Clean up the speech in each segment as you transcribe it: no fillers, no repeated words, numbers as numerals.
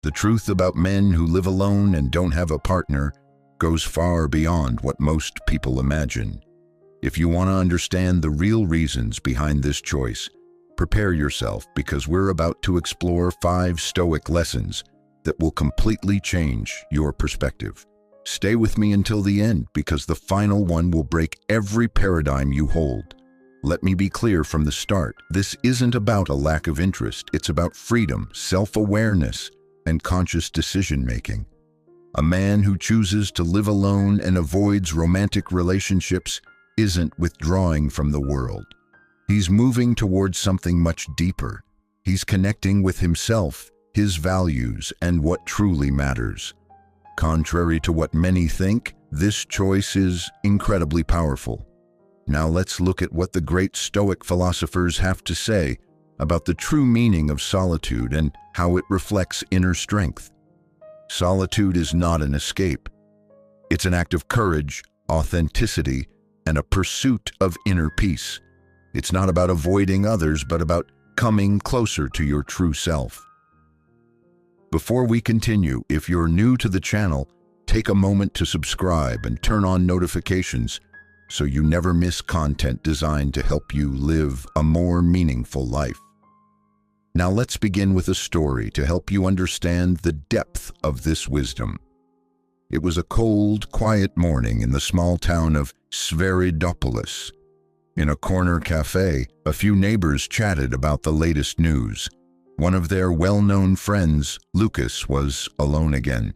The truth about men who live alone and don't have a partner goes far beyond what most people imagine. If you want to understand the real reasons behind this choice, prepare yourself, because we're about to explore 5 Stoic lessons that will completely change your perspective. Stay with me until the end, because the final one will break every paradigm you hold. Let me be clear from the start. This isn't about a lack of interest. It's about freedom, self-awareness, and conscious decision-making. A man who chooses to live alone and avoids romantic relationships isn't withdrawing from the world. He's moving towards something much deeper. He's connecting with himself, his values, and what truly matters. Contrary to what many think, this choice is incredibly powerful. Now let's look at what the great Stoic philosophers have to say about the true meaning of solitude and how it reflects inner strength. Solitude is not an escape. It's an act of courage, authenticity, and a pursuit of inner peace. It's not about avoiding others, but about coming closer to your true self. Before we continue, if you're new to the channel, take a moment to subscribe and turn on notifications so you never miss content designed to help you live a more meaningful life. Now let's begin with a story to help you understand the depth of this wisdom. It was a cold, quiet morning in the small town of Sveridopolis. In a corner cafe, a few neighbors chatted about the latest news. One of their well-known friends, Lucas, was alone again.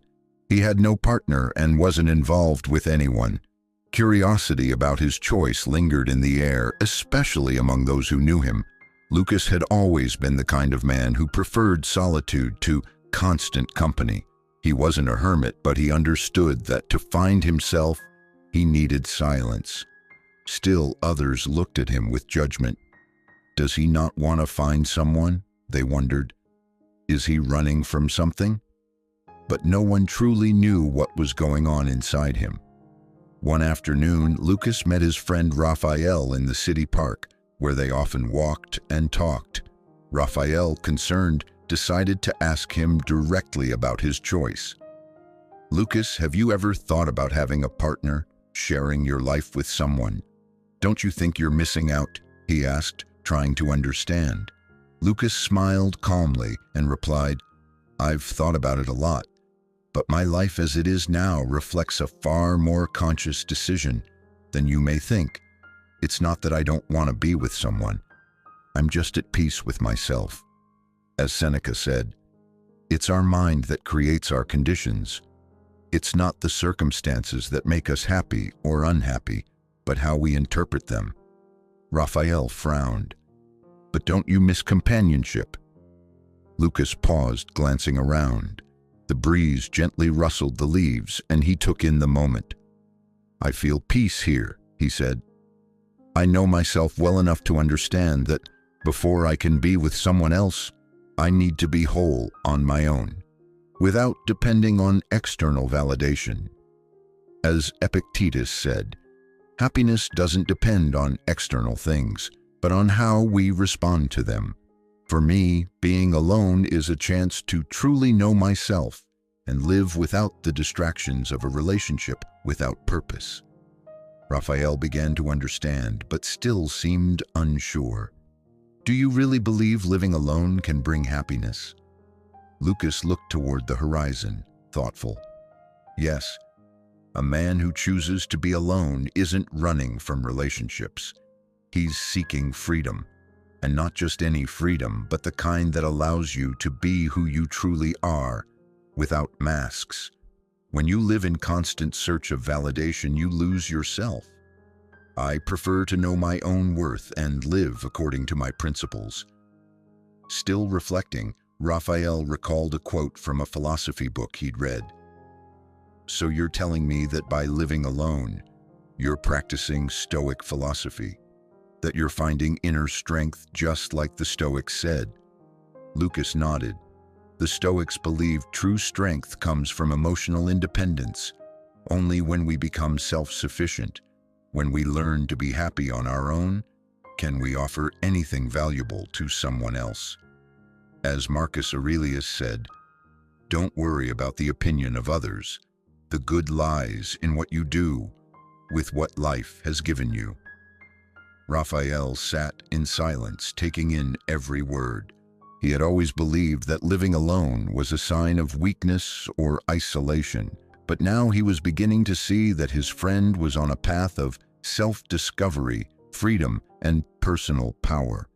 He had no partner and wasn't involved with anyone. Curiosity about his choice lingered in the air, especially among those who knew him. Lucas had always been the kind of man who preferred solitude to constant company. He wasn't a hermit, but he understood that to find himself, he needed silence. Still, others looked at him with judgment. Does he not want to find someone? They wondered. Is he running from something? But no one truly knew what was going on inside him. One afternoon, Lucas met his friend Raphael in the city park, where they often walked and talked. Raphael, concerned, decided to ask him directly about his choice. Lucas, have you ever thought about having a partner, sharing your life with someone? Don't you think you're missing out? He asked, trying to understand. Lucas smiled calmly and replied, I've thought about it a lot, but my life as it is now reflects a far more conscious decision than you may think. It's not that I don't want to be with someone. I'm just at peace with myself. As Seneca said, it's our mind that creates our conditions. It's not the circumstances that make us happy or unhappy, but how we interpret them. Raphael frowned. But don't you miss companionship? Lucas paused, glancing around. The breeze gently rustled the leaves, and he took in the moment. I feel peace here, he said. I know myself well enough to understand that before I can be with someone else, I need to be whole on my own, without depending on external validation. As Epictetus said, happiness doesn't depend on external things, but on how we respond to them. For me, being alone is a chance to truly know myself and live without the distractions of a relationship without purpose. Raphael began to understand, but still seemed unsure. Do you really believe living alone can bring happiness? Lucas looked toward the horizon, thoughtful. Yes, a man who chooses to be alone isn't running from relationships. He's seeking freedom, and not just any freedom, but the kind that allows you to be who you truly are, without masks. When you live in constant search of validation, you lose yourself. I prefer to know my own worth and live according to my principles. Still reflecting, Raphael recalled a quote from a philosophy book he'd read. So you're telling me that by living alone, you're practicing Stoic philosophy, that you're finding inner strength just like the Stoics said? Lucas nodded. The Stoics believed true strength comes from emotional independence. Only when we become self-sufficient, when we learn to be happy on our own, can we offer anything valuable to someone else. As Marcus Aurelius said, Don't worry about the opinion of others. The good lies in what you do with what life has given you. Raphael sat in silence, taking in every word. He had always believed that living alone was a sign of weakness or isolation, but now he was beginning to see that his friend was on a path of self-discovery, freedom, and personal power.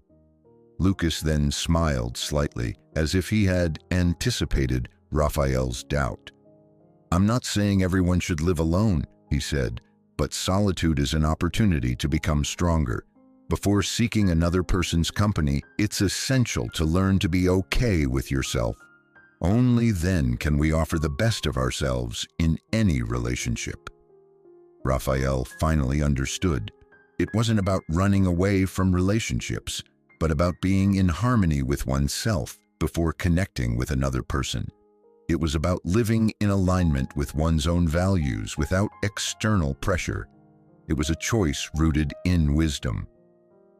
Lucas then smiled slightly, as if he had anticipated Raphael's doubt. "I'm not saying everyone should live alone," he said, "but solitude is an opportunity to become stronger. Before seeking another person's company, it's essential to learn to be okay with yourself. Only then can we offer the best of ourselves in any relationship." Raphael finally understood. It wasn't about running away from relationships, but about being in harmony with oneself before connecting with another person. It was about living in alignment with one's own values without external pressure. It was a choice rooted in wisdom.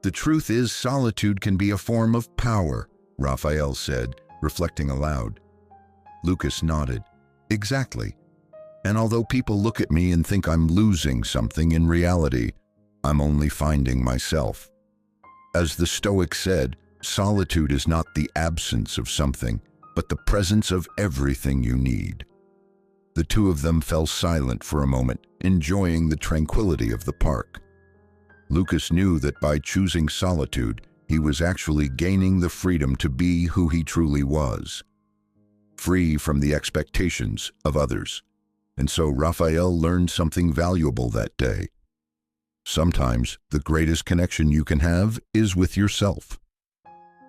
"The truth is, solitude can be a form of power," Raphael said, reflecting aloud. Lucas nodded. "Exactly. And although people look at me and think I'm losing something, in reality, I'm only finding myself. As the Stoic said, solitude is not the absence of something, but the presence of everything you need." The two of them fell silent for a moment, enjoying the tranquility of the park. Lucas knew that by choosing solitude, he was actually gaining the freedom to be who he truly was, free from the expectations of others. And so Raphael learned something valuable that day. Sometimes the greatest connection you can have is with yourself.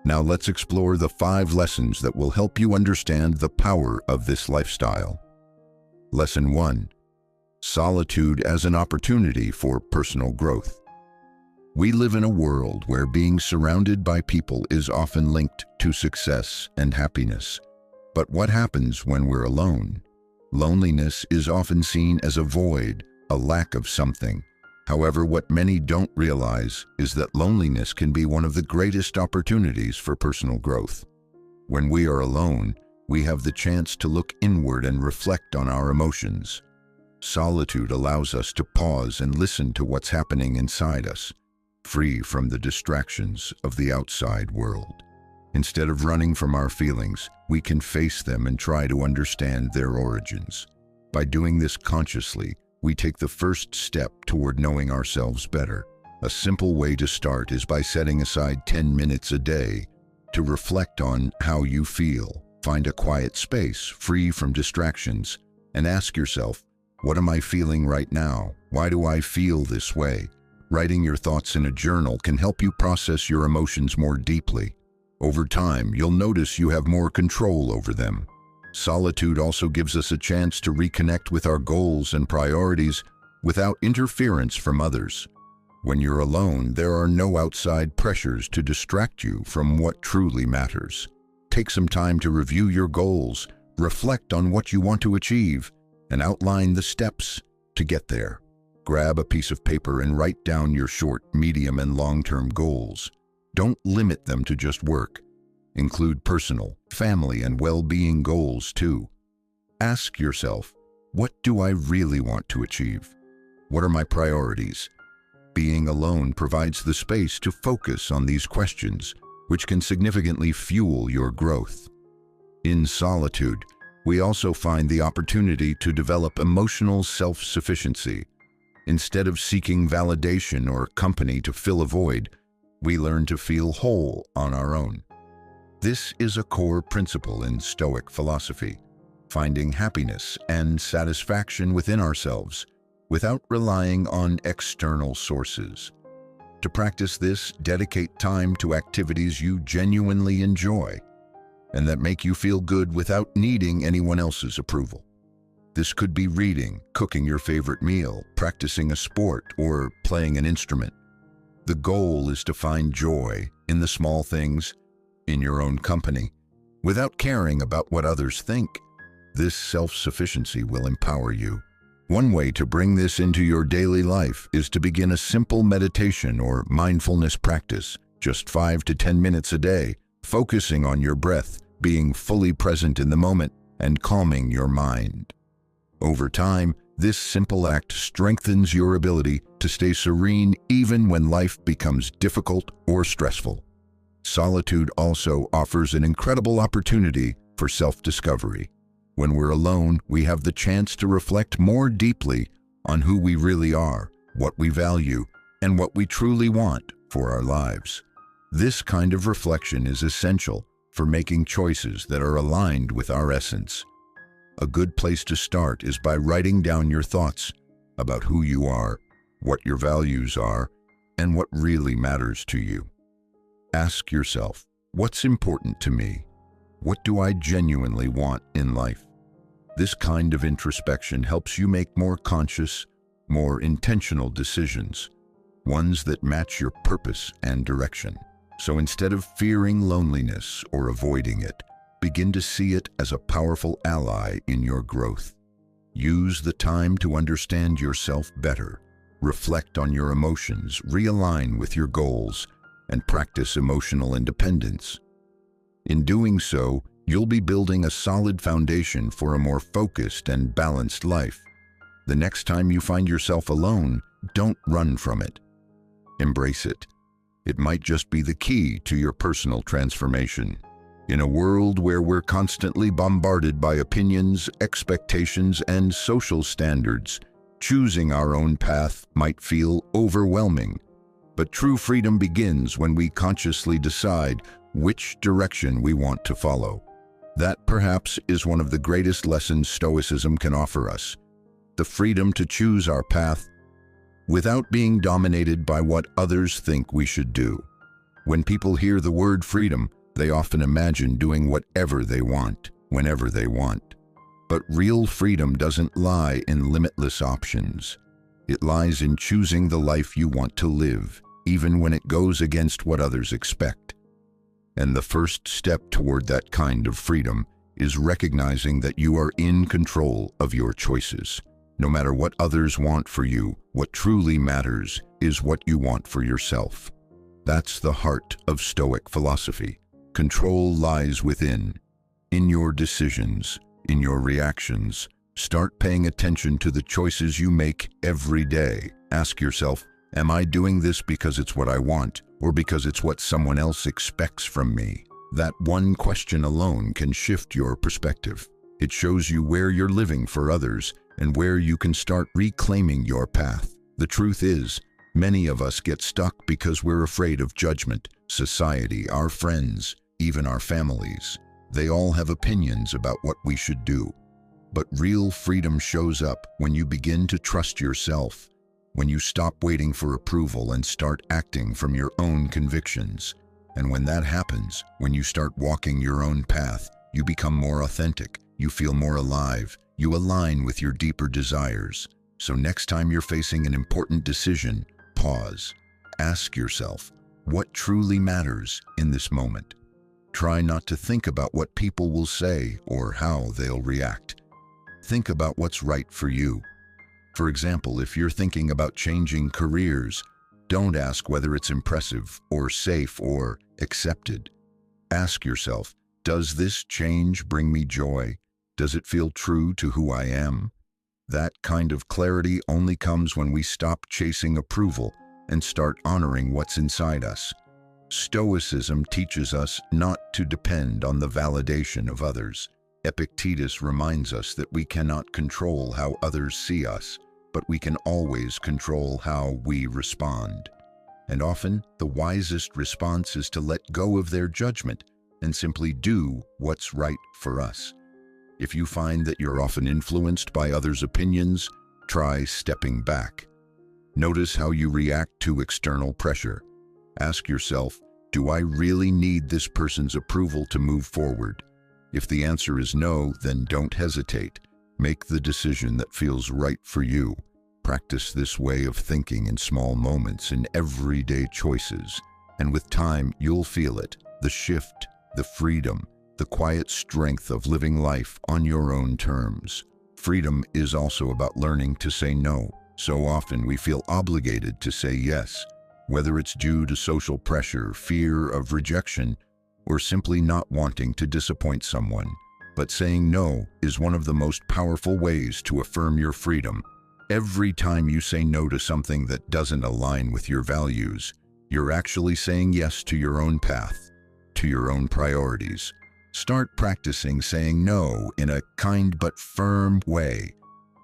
Now let's explore the 5 lessons that will help you understand the power of this lifestyle. Lesson 1. Solitude as an opportunity for personal growth. We live in a world where being surrounded by people is often linked to success and happiness. But what happens when we're alone? Loneliness is often seen as a void, a lack of something. However, what many don't realize is that loneliness can be one of the greatest opportunities for personal growth. When we are alone, we have the chance to look inward and reflect on our emotions. Solitude allows us to pause and listen to what's happening inside us, free from the distractions of the outside world. Instead of running from our feelings, we can face them and try to understand their origins. By doing this consciously, we take the first step toward knowing ourselves better. A simple way to start is by setting aside 10 minutes a day to reflect on how you feel. Find a quiet space, free from distractions, and ask yourself, what am I feeling right now? Why do I feel this way? Writing your thoughts in a journal can help you process your emotions more deeply. Over time, you'll notice you have more control over them. Solitude also gives us a chance to reconnect with our goals and priorities without interference from others. When you're alone, there are no outside pressures to distract you from what truly matters. Take some time to review your goals, reflect on what you want to achieve, and outline the steps to get there. Grab a piece of paper and write down your short, medium, and long-term goals. Don't limit them to just work. Include personal, family, and well-being goals too. Ask yourself, what do I really want to achieve? What are my priorities? Being alone provides the space to focus on these questions, which can significantly fuel your growth. In solitude, we also find the opportunity to develop emotional self-sufficiency. Instead of seeking validation or company to fill a void, we learn to feel whole on our own. This is a core principle in Stoic philosophy, finding happiness and satisfaction within ourselves without relying on external sources. To practice this, dedicate time to activities you genuinely enjoy and that make you feel good without needing anyone else's approval. This could be reading, cooking your favorite meal, practicing a sport, or playing an instrument. The goal is to find joy in the small things, in your own company, without caring about what others think. This self-sufficiency will empower you. One way to bring this into your daily life is to begin a simple meditation or mindfulness practice, just 5 to 10 minutes a day, focusing on your breath, being fully present in the moment. and calming your mind. Over time, this simple act strengthens your ability to stay serene even when life becomes difficult or stressful. Solitude also offers an incredible opportunity for self-discovery. When we're alone, we have the chance to reflect more deeply on who we really are, what we value, and what we truly want for our lives. This kind of reflection is essential for making choices that are aligned with our essence. A good place to start is by writing down your thoughts about who you are, what your values are, and what really matters to you. Ask yourself, what's important to me? What do I genuinely want in life? This kind of introspection helps you make more conscious, more intentional decisions, ones that match your purpose and direction. So instead of fearing loneliness or avoiding it, begin to see it as a powerful ally in your growth. Use the time to understand yourself better, reflect on your emotions, realign with your goals, and practice emotional independence. In doing so, you'll be building a solid foundation for a more focused and balanced life. The next time you find yourself alone, don't run from it. Embrace it. It might just be the key to your personal transformation. In a world where we're constantly bombarded by opinions, expectations, and social standards, choosing our own path might feel overwhelming. But true freedom begins when we consciously decide which direction we want to follow. That perhaps is one of the greatest lessons Stoicism can offer us: the freedom to choose our path without being dominated by what others think we should do. When people hear the word freedom, they often imagine doing whatever they want, whenever they want. But real freedom doesn't lie in limitless options. It lies in choosing the life you want to live, even when it goes against what others expect. And the first step toward that kind of freedom is recognizing that you are in control of your choices. No matter what others want for you, what truly matters is what you want for yourself. That's the heart of Stoic philosophy. Control lies within, in your decisions, in your reactions. Start paying attention to the choices you make every day. Ask yourself, am I doing this because it's what I want, or because it's what someone else expects from me? That one question alone can shift your perspective. It shows you where you're living for others and where you can start reclaiming your path. The truth is, many of us get stuck because we're afraid of judgment, society, our friends, even our families. They all have opinions about what we should do. But real freedom shows up when you begin to trust yourself, when you stop waiting for approval and start acting from your own convictions. And when that happens, when you start walking your own path, you become more authentic, you feel more alive, you align with your deeper desires. So next time you're facing an important decision, pause. Ask yourself, what truly matters in this moment? Try not to think about what people will say or how they'll react. Think about what's right for you. For example, if you're thinking about changing careers, don't ask whether it's impressive or safe or accepted. Ask yourself, does this change bring me joy? Does it feel true to who I am? That kind of clarity only comes when we stop chasing approval and start honoring what's inside us. Stoicism teaches us not to depend on the validation of others. Epictetus reminds us that we cannot control how others see us, but we can always control how we respond. And often, the wisest response is to let go of their judgment and simply do what's right for us. If you find that you're often influenced by others' opinions, try stepping back. Notice how you react to external pressure. Ask yourself, do I really need this person's approval to move forward? If the answer is no, then don't hesitate. Make the decision that feels right for you. Practice this way of thinking in small moments in everyday choices. And with time, you'll feel it, the shift, the freedom, the quiet strength of living life on your own terms. Freedom is also about learning to say no. So often we feel obligated to say yes, whether it's due to social pressure, fear of rejection, or simply not wanting to disappoint someone. But saying no is one of the most powerful ways to affirm your freedom. Every time you say no to something that doesn't align with your values, you're actually saying yes to your own path, to your own priorities. Start practicing saying no in a kind but firm way.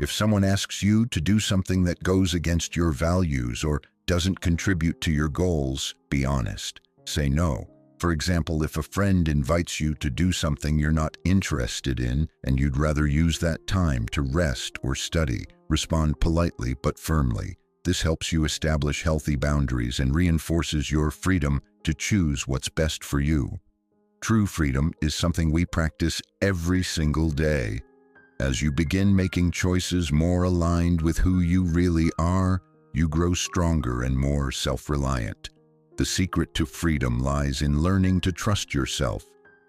If someone asks you to do something that goes against your values or doesn't contribute to your goals, be honest. Say no. For example, if a friend invites you to do something you're not interested in and you'd rather use that time to rest or study, respond politely but firmly. This helps you establish healthy boundaries and reinforces your freedom to choose what's best for you. True freedom is something we practice every single day. As you begin making choices more aligned with who you really are, you grow stronger and more self-reliant. The secret to freedom lies in learning to trust yourself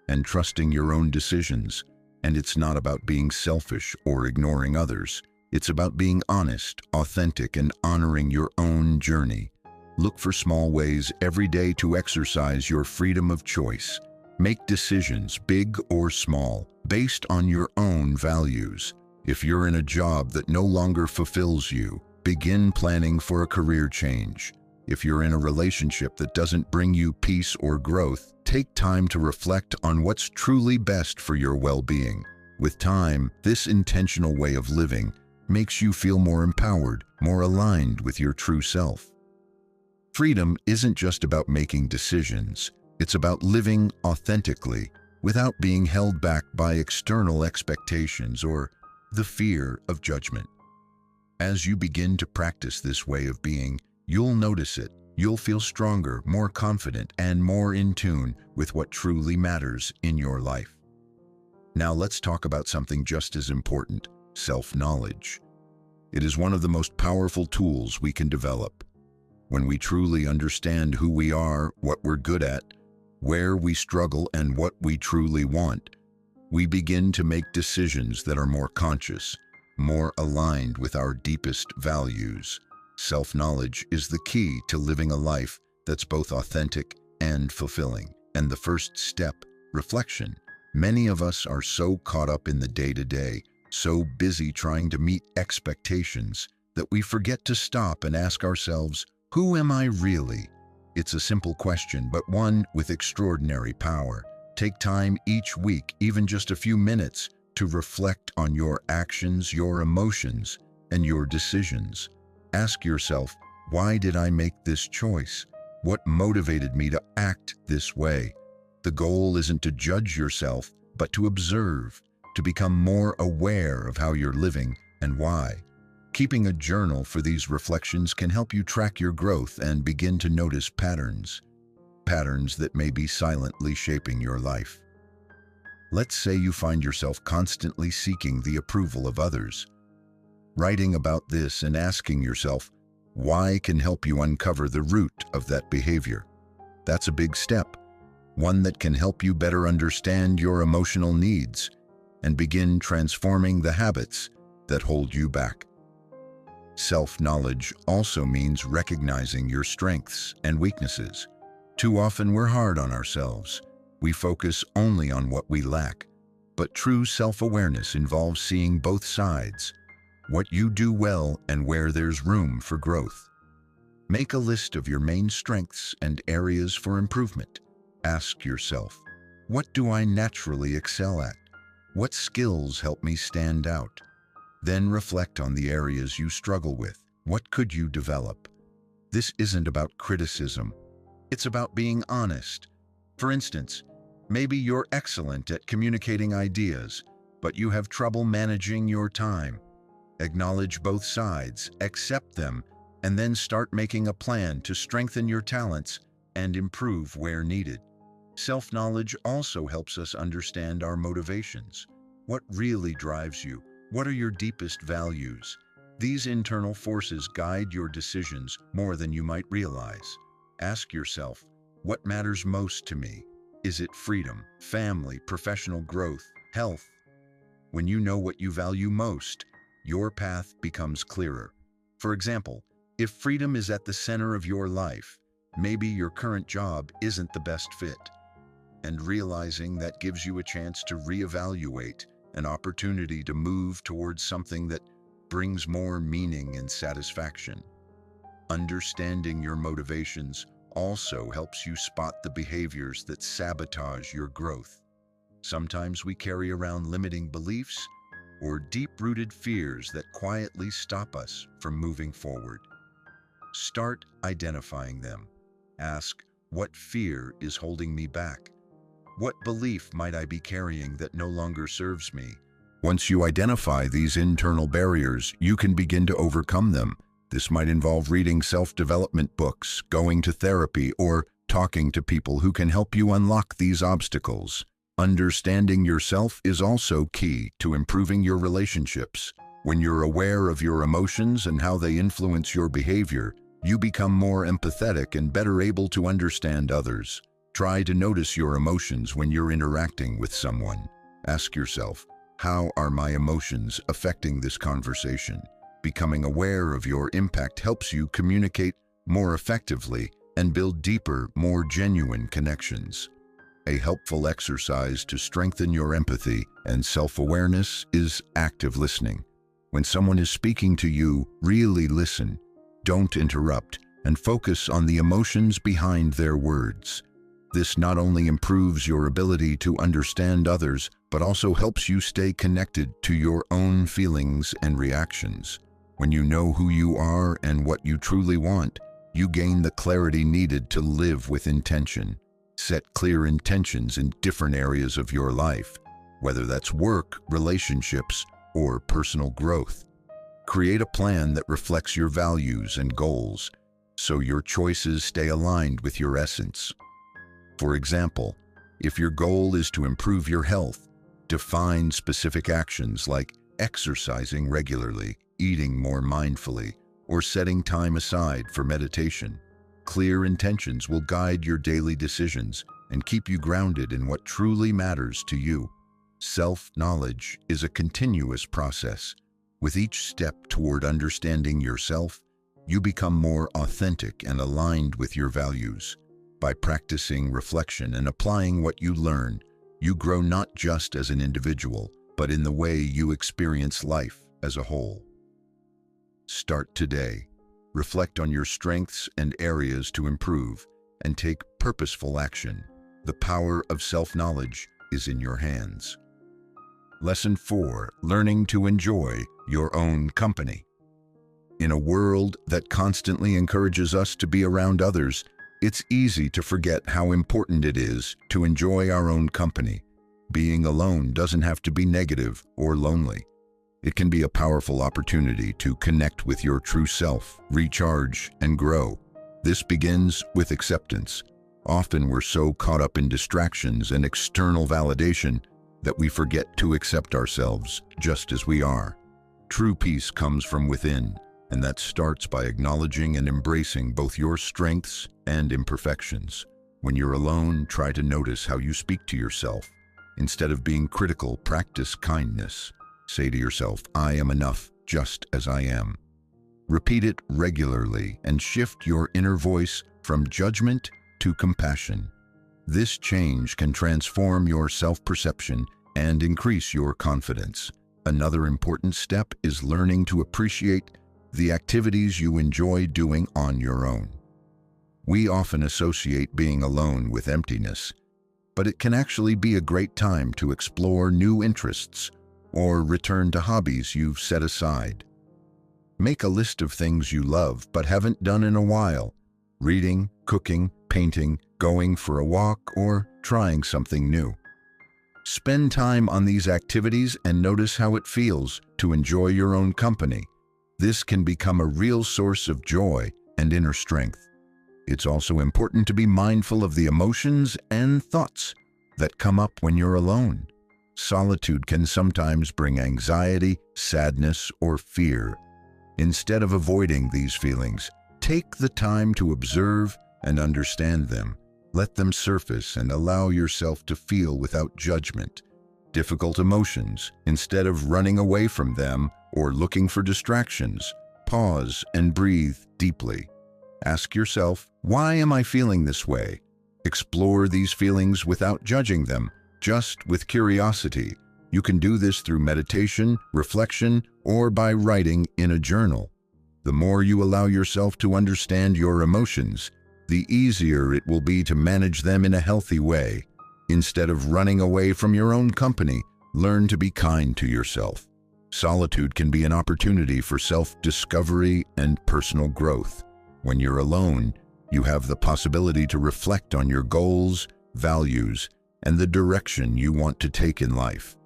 and trusting your own decisions. And it's not about being selfish or ignoring others. It's about being honest, authentic, and honoring your own journey. Look for small ways every day to exercise your freedom of choice. Make decisions, big or small, based on your own values. If you're in a job that no longer fulfills you, begin planning for a career change. If you're in a relationship that doesn't bring you peace or growth, take time to reflect on what's truly best for your well-being. With time, this intentional way of living makes you feel more empowered, more aligned with your true self. Freedom isn't just about making decisions. It's about living authentically without being held back by external expectations or the fear of judgment. As you begin to practice this way of being, you'll notice it. You'll feel stronger, more confident, and more in tune with what truly matters in your life. Now let's talk about something just as important, self-knowledge. It is one of the most powerful tools we can develop. When we truly understand who we are, what we're good at, where we struggle, and what we truly want, we begin to make decisions that are more conscious, more aligned with our deepest values. Self-knowledge is the key to living a life that's both authentic and fulfilling. And the first step, reflection. Many of us are so caught up in the day-to-day, so busy trying to meet expectations, that we forget to stop and ask ourselves, who am I really? It's a simple question, but one with extraordinary power. Take time each week, even just a few minutes, to reflect on your actions, your emotions, and your decisions. Ask yourself, why did I make this choice? What motivated me to act this way? The goal isn't to judge yourself, but to observe, to become more aware of how you're living and why. Keeping a journal for these reflections can help you track your growth and begin to notice patterns that may be silently shaping your life. Let's say you find yourself constantly seeking the approval of others. Writing about this and asking yourself, why, can help you uncover the root of that behavior. That's a big step, one that can help you better understand your emotional needs and begin transforming the habits that hold you back. Self-knowledge also means recognizing your strengths and weaknesses. Too often we're hard on ourselves. We focus only on what we lack. But true self-awareness involves seeing both sides, what you do well and where there's room for growth. Make a list of your main strengths and areas for improvement. Ask yourself, what do I naturally excel at? What skills help me stand out? Then reflect on the areas you struggle with. What could you develop? This isn't about criticism. It's about being honest. For instance, maybe you're excellent at communicating ideas, but you have trouble managing your time. Acknowledge both sides, accept them, and then start making a plan to strengthen your talents and improve where needed. Self-knowledge also helps us understand our motivations. What really drives you? What are your deepest values? These internal forces guide your decisions more than you might realize. Ask yourself, what matters most to me? Is it freedom, family, professional growth, health? When you know what you value most, your path becomes clearer. For example, if freedom is at the center of your life, maybe your current job isn't the best fit. And realizing that gives you a chance to reevaluate, an opportunity to move towards something that brings more meaning and satisfaction. Understanding your motivations also helps you spot the behaviors that sabotage your growth. Sometimes we carry around limiting beliefs or deep-rooted fears that quietly stop us from moving forward. Start identifying them. Ask, what fear is holding me back? What belief might I be carrying that no longer serves me? Once you identify these internal barriers, you can begin to overcome them. This might involve reading self-development books, going to therapy, or talking to people who can help you unlock these obstacles. Understanding yourself is also key to improving your relationships. When you're aware of your emotions and how they influence your behavior, you become more empathetic and better able to understand others. Try to notice your emotions when you're interacting with someone. Ask yourself, how are my emotions affecting this conversation? Becoming aware of your impact helps you communicate more effectively and build deeper, more genuine connections. A helpful exercise to strengthen your empathy and self-awareness is active listening. When someone is speaking to you, really listen. Don't interrupt, and focus on the emotions behind their words. This not only improves your ability to understand others, but also helps you stay connected to your own feelings and reactions. When you know who you are and what you truly want, you gain the clarity needed to live with intention. Set clear intentions in different areas of your life, whether that's work, relationships, or personal growth. Create a plan that reflects your values and goals, so your choices stay aligned with your essence. For example, if your goal is to improve your health, define specific actions like exercising regularly, eating more mindfully, or setting time aside for meditation. Clear intentions will guide your daily decisions and keep you grounded in what truly matters to you. Self-knowledge is a continuous process. With each step toward understanding yourself, you become more authentic and aligned with your values. By practicing reflection and applying what you learn, you grow not just as an individual, but in the way you experience life as a whole. Start today. Reflect on your strengths and areas to improve, and take purposeful action. The power of self-knowledge is in your hands. Lesson 4. Learning to enjoy your own company. In a world that constantly encourages us to be around others, it's easy to forget how important it is to enjoy our own company. Being alone doesn't have to be negative or lonely. It can be a powerful opportunity to connect with your true self, recharge, and grow. This begins with acceptance. Often we're so caught up in distractions and external validation that we forget to accept ourselves just as we are. True peace comes from within, and that starts by acknowledging and embracing both your strengths and imperfections. When you're alone, try to notice how you speak to yourself. Instead of being critical, practice kindness. Say to yourself, I am enough just as I am. Repeat it regularly and shift your inner voice from judgment to compassion. This change can transform your self-perception and increase your confidence. Another important step is learning to appreciate the activities you enjoy doing on your own. We often associate being alone with emptiness, but it can actually be a great time to explore new interests or return to hobbies you've set aside. Make a list of things you love but haven't done in a while. Reading, cooking, painting, going for a walk, or trying something new. Spend time on these activities and notice how it feels to enjoy your own company. This can become a real source of joy and inner strength. It's also important to be mindful of the emotions and thoughts that come up when you're alone. Solitude can sometimes bring anxiety, sadness, or fear. Instead of avoiding these feelings, take the time to observe and understand them. Let them surface and allow yourself to feel without judgment. Difficult emotions, instead of running away from them or looking for distractions, pause and breathe deeply. Ask yourself, why am I feeling this way? Explore these feelings without judging them, just with curiosity. You can do this through meditation, reflection, or by writing in a journal. The more you allow yourself to understand your emotions, the easier it will be to manage them in a healthy way. Instead of running away from your own company, learn to be kind to yourself. Solitude can be an opportunity for self-discovery and personal growth. When you're alone, you have the possibility to reflect on your goals, values, and the direction you want to take in life.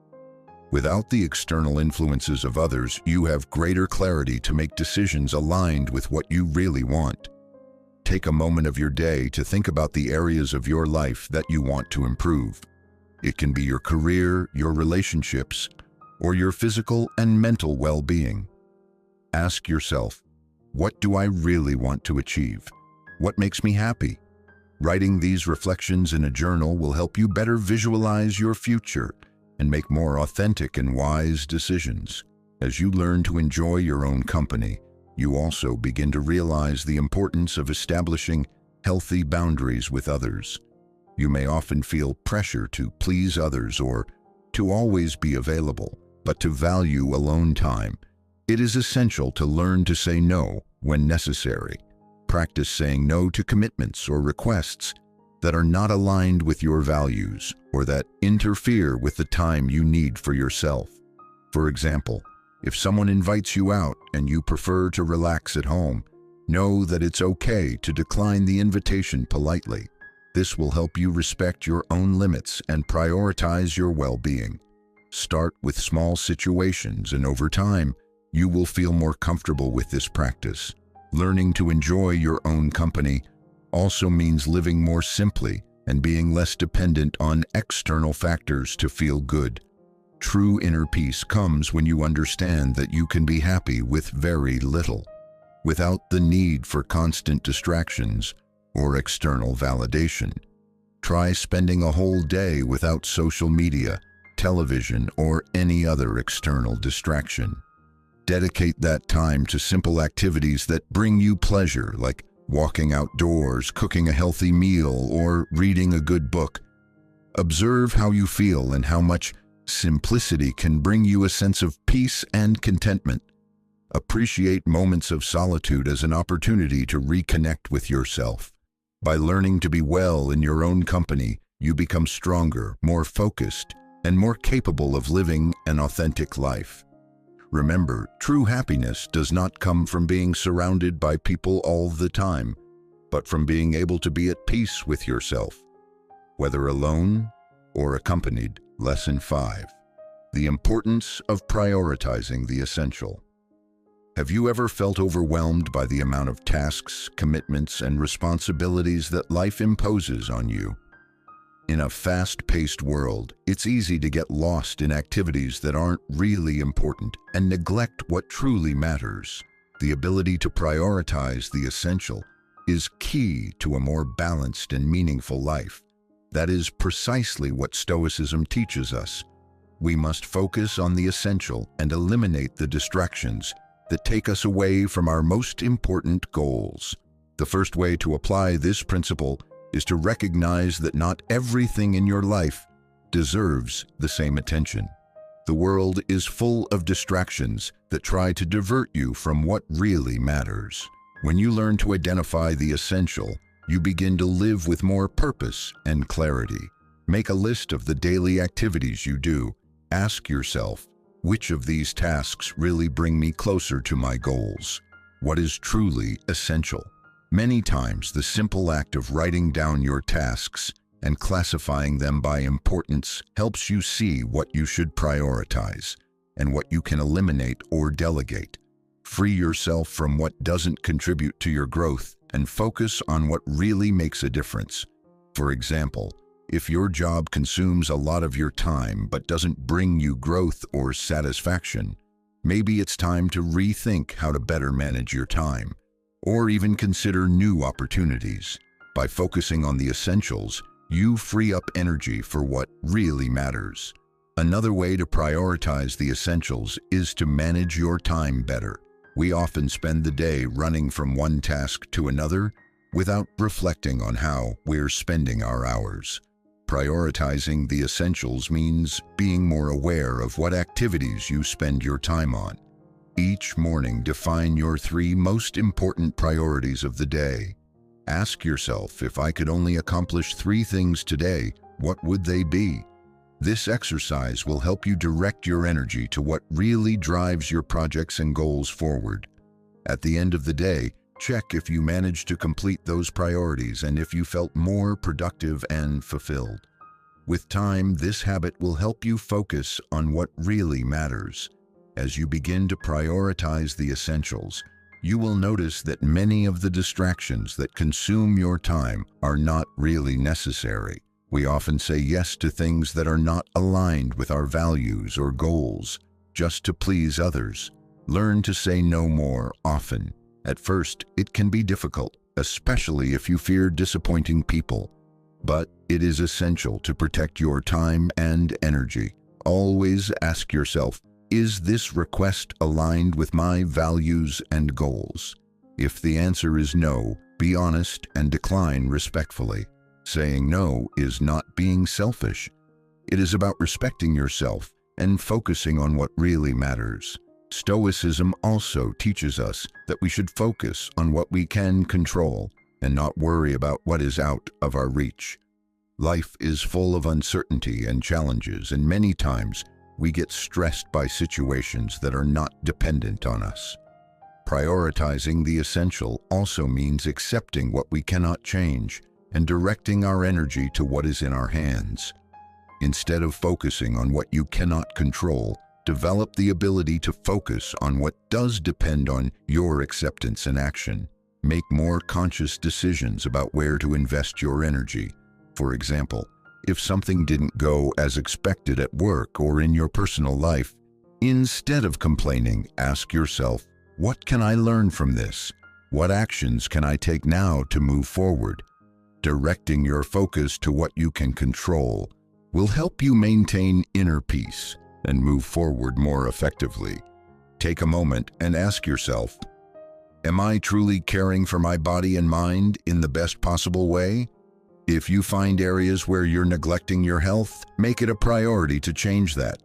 Without the external influences of others, you have greater clarity to make decisions aligned with what you really want. Take a moment of your day to think about the areas of your life that you want to improve. It can be your career, your relationships, or your physical and mental well-being. Ask yourself, what do I really want to achieve? What makes me happy? Writing these reflections in a journal will help you better visualize your future and make more authentic and wise decisions. As you learn to enjoy your own company, you also begin to realize the importance of establishing healthy boundaries with others. You may often feel pressure to please others or to always be available, but to value alone time. It is essential to learn to say no when necessary. Practice saying no to commitments or requests that are not aligned with your values or that interfere with the time you need for yourself. For example, if someone invites you out and you prefer to relax at home, know that it's okay to decline the invitation politely. This will help you respect your own limits and prioritize your well-being. Start with small situations, and over time, you will feel more comfortable with this practice. Learning to enjoy your own company also means living more simply and being less dependent on external factors to feel good. True inner peace comes when you understand that you can be happy with very little, without the need for constant distractions or external validation. Try spending a whole day without social media, television, or any other external distraction. Dedicate that time to simple activities that bring you pleasure, like walking outdoors, cooking a healthy meal, or reading a good book. Observe how you feel and how much simplicity can bring you a sense of peace and contentment. Appreciate moments of solitude as an opportunity to reconnect with yourself. By learning to be well in your own company, you become stronger, more focused, and more capable of living an authentic life. Remember, true happiness does not come from being surrounded by people all the time, but from being able to be at peace with yourself, whether alone or accompanied. Lesson 5. The importance of prioritizing the essential. Have you ever felt overwhelmed by the amount of tasks, commitments, and responsibilities that life imposes on you? In a fast-paced world, it's easy to get lost in activities that aren't really important and neglect what truly matters. The ability to prioritize the essential is key to a more balanced and meaningful life. That is precisely what Stoicism teaches us. We must focus on the essential and eliminate the distractions that take us away from our most important goals. The first way to apply this principle is to recognize that not everything in your life deserves the same attention. The world is full of distractions that try to divert you from what really matters. When you learn to identify the essential, you begin to live with more purpose and clarity. Make a list of the daily activities you do. Ask yourself, which of these tasks really bring me closer to my goals? What is truly essential? Many times, the simple act of writing down your tasks and classifying them by importance helps you see what you should prioritize and what you can eliminate or delegate. Free yourself from what doesn't contribute to your growth and focus on what really makes a difference. For example, if your job consumes a lot of your time but doesn't bring you growth or satisfaction, maybe it's time to rethink how to better manage your time, or even consider new opportunities. By focusing on the essentials, you free up energy for what really matters. Another way to prioritize the essentials is to manage your time better. We often spend the day running from one task to another without reflecting on how we're spending our hours. Prioritizing the essentials means being more aware of what activities you spend your time on. Each morning, define your 3 most important priorities of the day. Ask yourself, if I could only accomplish 3 things today, what would they be? This exercise will help you direct your energy to what really drives your projects and goals forward. At the end of the day, check if you managed to complete those priorities and if you felt more productive and fulfilled. With time, this habit will help you focus on what really matters. As you begin to prioritize the essentials, you will notice that many of the distractions that consume your time are not really necessary. We often say yes to things that are not aligned with our values or goals, just to please others. Learn to say no more often. At first, it can be difficult, especially if you fear disappointing people. But it is essential to protect your time and energy. Always ask yourself, is this request aligned with my values and goals? If the answer is no, be honest and decline respectfully. Saying no is not being selfish. It is about respecting yourself and focusing on what really matters. Stoicism also teaches us that we should focus on what we can control and not worry about what is out of our reach. Life is full of uncertainty and challenges, and many times we get stressed by situations that are not dependent on us. Prioritizing the essential also means accepting what we cannot change and directing our energy to what is in our hands. Instead of focusing on what you cannot control, develop the ability to focus on what does depend on your acceptance and action. Make more conscious decisions about where to invest your energy. For example, if something didn't go as expected at work or in your personal life, instead of complaining, ask yourself, what can I learn from this? What actions can I take now to move forward? Directing your focus to what you can control will help you maintain inner peace and move forward more effectively. Take a moment and ask yourself, am I truly caring for my body and mind in the best possible way? If you find areas where you're neglecting your health, make it a priority to change that.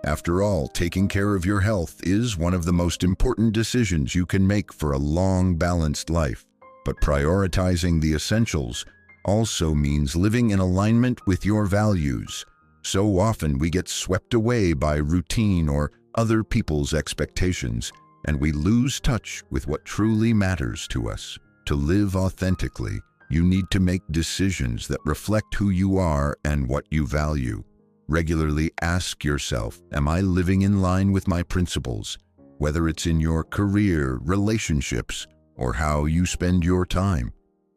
After all, taking care of your health is one of the most important decisions you can make for a long, balanced life. But prioritizing the essentials also means living in alignment with your values. So often we get swept away by routine or other people's expectations, and we lose touch with what truly matters to us. To live authentically, you need to make decisions that reflect who you are and what you value. Regularly ask yourself, am I living in line with my principles? Whether it's in your career, relationships, or how you spend your time.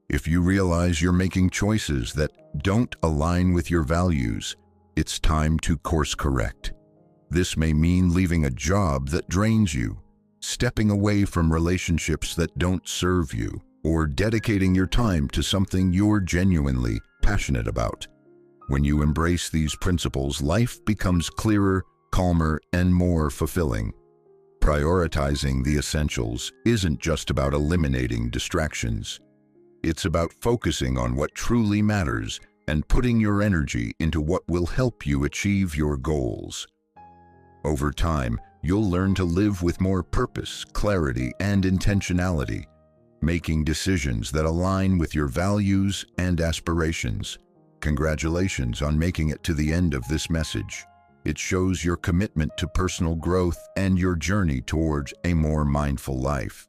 If you realize you're making choices that don't align with your values, it's time to course correct. This may mean leaving a job that drains you, stepping away from relationships that don't serve you, or dedicating your time to something you're genuinely passionate about. When you embrace these principles, life becomes clearer, calmer, and more fulfilling. Prioritizing the essentials isn't just about eliminating distractions. It's about focusing on what truly matters and putting your energy into what will help you achieve your goals. Over time, you'll learn to live with more purpose, clarity, and intentionality, making decisions that align with your values and aspirations. Congratulations on making it to the end of this message. It shows your commitment to personal growth and your journey towards a more mindful life.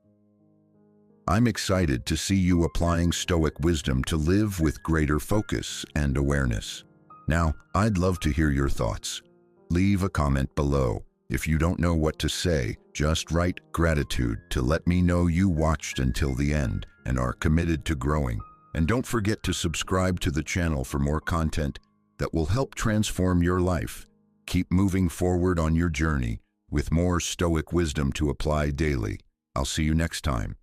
I'm excited to see you applying Stoic wisdom to live with greater focus and awareness. Now, I'd love to hear your thoughts. Leave a comment below. If you don't know what to say, just write gratitude to let me know you watched until the end and are committed to growing. And don't forget to subscribe to the channel for more content that will help transform your life. Keep moving forward on your journey with more Stoic wisdom to apply daily. I'll see you next time.